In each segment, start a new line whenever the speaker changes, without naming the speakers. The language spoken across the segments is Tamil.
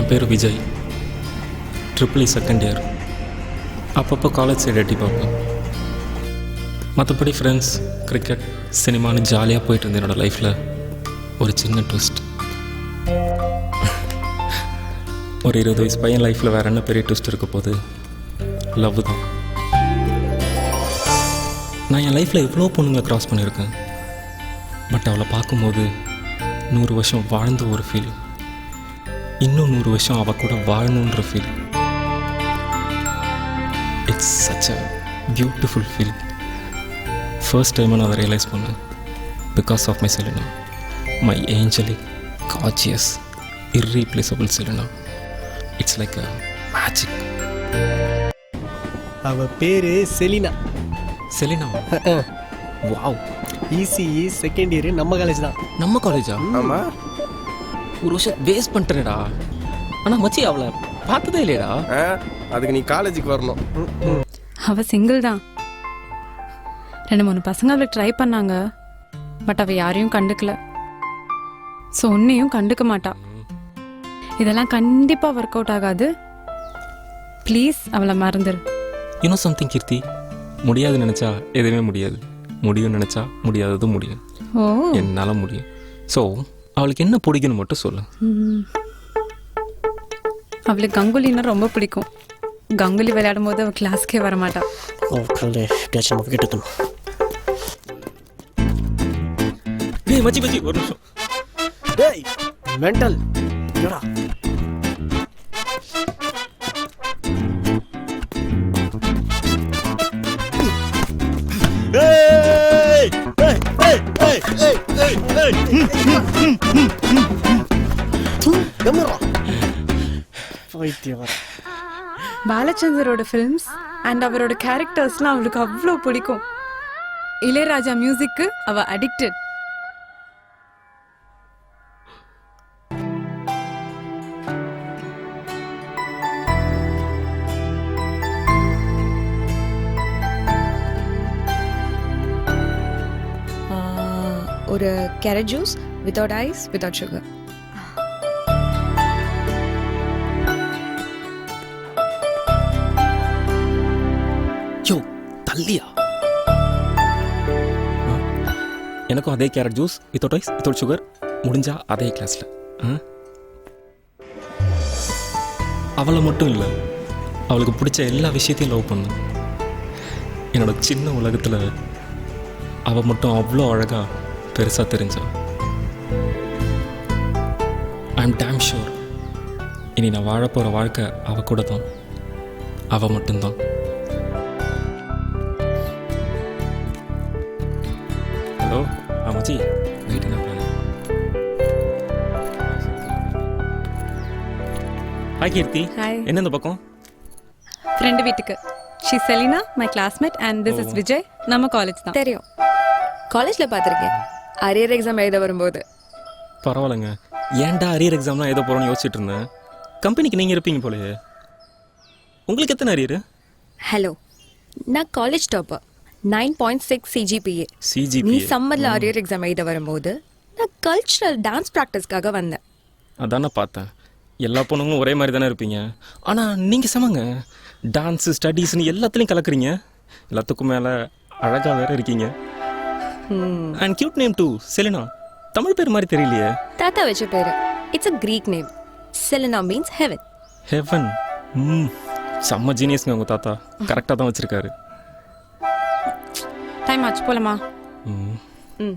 என் பேர் விஜய். Triple second year. அப்பப்போ காலேஜ் சைடு எட்டி பார்ப்பேன். மற்றபடி ஃப்ரெண்ட்ஸ், கிரிக்கெட், சினிமான்னு ஜாலியாக போயிட்டு இருந்தேன். என்னோடய லைஃப்பில் ஒரு சின்ன ட்விஸ்ட். ஒரு 20 வயசு பையன் லைஃப்பில் வேறு என்ன பெரிய ட்விஸ்ட் இருக்க போது? லவ் தான். நான் என் லைஃப்பில் எவ்வளோ பொண்ணுங்களை க்ராஸ் பண்ணியிருக்கேன். பட் அவளை பார்க்கும்போது 100 வருஷம் வாழ்ந்த ஒரு ஃபீல், இன்னும் 100 வருஷம் அவள் கூட வாழணுன்ற feel. It's such a beautiful feel. First time நான் அதை ரியலைஸ் பண்ணேன். Because of my Selina, my angelic, gorgeous, irreplaceable Selina. It's like a magic.
அவ பேரு Selina.
Selina? Wow.
ECE second year நம்ம காலேஜ் தான்.
நம்ம காலேஜா?
ஆமா.
ஒரு வருஷம் வேஸ்ட் பண்ணிட்டேனடா. ஆனால் மச்சி அவளை பார்த்ததே இல்லையடா.
அதுக்கு நீ காலேஜுக்கு வரணும்.
அவ சிங்கிள் தான். 2-3 பசங்க அவளுக்கு ட்ரை பண்ணாங்க. பட் அவள் யாரையும் கண்டுக்கல. ஸோ உன்னையும் கண்டுக்க மாட்டா. இதெல்லாம் கண்டிப்பாக ஒர்க் அவுட் ஆகாது. ப்ளீஸ் அவளை மறந்துரு.
இன்னும் சம்திங் கீர்த்தி, முடியாது நினச்சா எதுவுமே முடியாது, முடியும் நினச்சா முடியாததும் முடியும்.
ஓ,
என்னால் முடியும். ஸோ அவளுக்கு என்ன பிடிக்குன்னு மட்டும் சொல்லு.
அவளுக்கு கங்குலின்னா ரொம்ப பிடிக்கும். கங்குலி விளையாடும் போது அவள் கிளாஸ்க்கே வரமாட்டா.
டேய் மச்சி மச்சி ஒரு நிமிஷம்.
டேய் மெண்டல் என்னடா?
பாலச்சந்தரோட ஃபிலிம்ஸ் அண்ட் அவரோட கேரக்டர்ஸ்லாம் அவளுக்கு அவ்வளோ பிடிக்கும். இளையராஜா மியூசிக்கு அவ அடிக்டட்.
ஒரு carrot juice without ice, without sugar.
யோ தள்ளியா? எனக்கும் அதே carrot juice without ice, without sugar. முடிஞ்சா அதே கிளாஸில். அவளை மட்டும் இல்லை, அவளுக்கு பிடிச்ச எல்லா விஷயத்தையும் லவ் பண்ணு. என்னோட சின்ன உலகத்தில் அவள் மட்டும் அவ்வளோ அழகாக பெருசாக தெரிஞ்சா. ஐ எம் டேம் ஷூர் இனி நான் வாழ போகிற வாழ்க்கை அவள் கூட தான், அவள் மட்டும்தான். ஹலோ ஆமாச்சி, வெயிட் என்ன பண்ண? ஹாய் கீர்த்தி.
ஹாய்.
என்ன இந்த பக்கம்?
ஃப்ரெண்டு வீட்டுக்கு. She Selina, my classmate, and this is Vijay. நம்ம காலேஜ் தான்.
தெரியும், காலேஜில் பார்த்துருக்கேன் அரியர் எக்ஸாம் எழுத வரும்போது.
பரவாயில்லைங்க. ஏன்டா அரியர் எக்ஸாம்லாம் எழுத போகிறோன்னு யோசிச்சுட்டு இருந்தேன். கம்பெனிக்கு நீங்கள் இருப்பீங்க போலயே. உங்களுக்கு எத்தனை அரியர்?
ஹலோ, நான் காலேஜ் டாப்பர், 9.6 CGPA. நீ
சிஜிபி
சம்மரில் அரியர் எக்ஸாம் எழுத வரும்போது நான் கல்ச்சுரல் டான்ஸ் ப்ராக்டிஸ்க்காக வந்தேன்.
அதானே பார்த்தேன். எல்லா பொண்ணுங்களும் ஒரே மாதிரி தானே இருப்பீங்க. ஆனால் நீங்கள் சமங்க, டான்ஸு ஸ்டடீஸ்னு எல்லாத்துலேயும் கலக்குறீங்க. எல்லாத்துக்கும் மேலே அழகாக வேறு இருக்கீங்க. And cute name too, Selina. Tamil பேர் மாதிரி தெரியலையே.
தாத்தா வச்ச பேரு. It's a Greek name. Selina means heaven.
Heaven. செம்ம ஜீனியஸ்ங்க உங்கள் தாத்தா. கரெக்டாக தான் வச்சுருக்காரு.
டைம் ஆச்சு, போலமா?
ம்.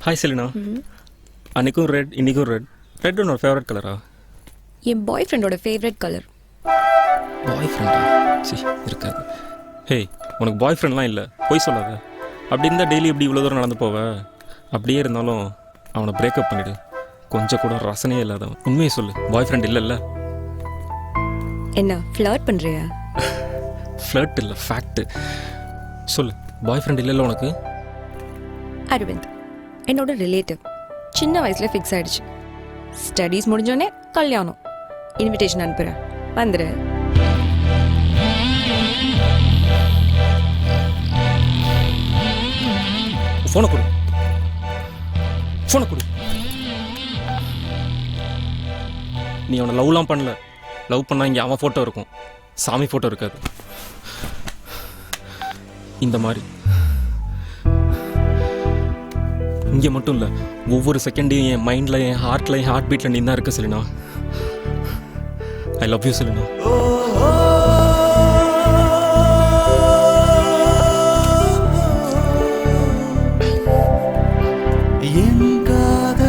Hi Selina. அன்னைக்கும் ரெட், இன்னைக்கும் ரெட். ரெட் உன்னோட ஃபேவரட் கலரா?
என் பாய் ஃப்ரெண்டோட ஃபேவரட் கலர்.
பாய் ஃப்ரெண்டா? சரி இருக்காது. ஹே, உனக்கு பாய் ஃப்ரெண்ட்லாம் இல்லை, போய் சொல்லாத. அப்படி இருந்தால் டெய்லி இப்படி இவ்வளோ தூரம் நடந்து போவ. அப்படியே இருந்தாலும் அவனை பிரேக்கப் பண்ணிவிடு. கொஞ்சம் கூட ரசனையே இல்லாதவன். உண்மையை சொல்லு, பாய் ஃப்ரெண்ட் இல்லைல்ல?
என்ன ஃப்ளர்ட் பண்றியா?
ஃப்ளர்ட் இல்லை ஃபேக்ட். சொல்லு, பாய் ஃப்ரெண்ட் இல்லைல்ல உனக்கு?
அரவிந்த் என்னோட ரிலேட்டிவ். சின்ன வயசுல ஃபிக்ஸ் ஆயிடுச்சு. ஸ்டடீஸ் முடிஞ்சோடனே கல்யாணம். இன்விடேஷன் அனுப்புறேன், வந்துரு.
ஃபோனை கொடு, ஃபோனை கொடு. நீ அவனை லவ்லாம் பண்ணல. லவ் பண்ணா இங்கே அவன் ஃபோட்டோ இருக்கும், சாமி ஃபோட்டோ இருக்காது. இந்த மாதிரி இங்கே மட்டும் இல்லை, ஒவ்வொரு செகண்டையும் என் மைண்டில், என் ஹார்ட்டில், என் ஹார்ட் பீட்டில் நீ தான் இருக்க Selina. I love you Selina.
என் காதல்